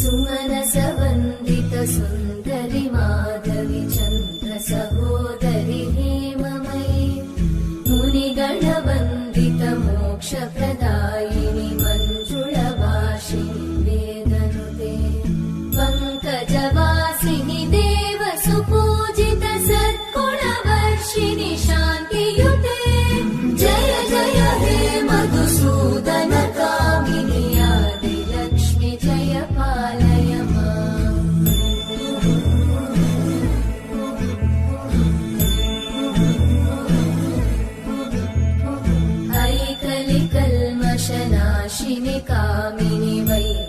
सुमनसवन्दित सुन्दरि माधवि चन्द्र सहोदरि हेममयि मुनिगणवन्दित मोक्षप्रदायिनि मञ्जुळभाषिणि वेदनुते पङ्कजवासिनि देवसुपूजित सद्गुणवर्षिणि शान्तियुते जय जय हे मधुसूदन कामिनि आदिलक्ष्मि जय पालय माम्। ऐकलिकल्मषनाशिनि कामिनि वै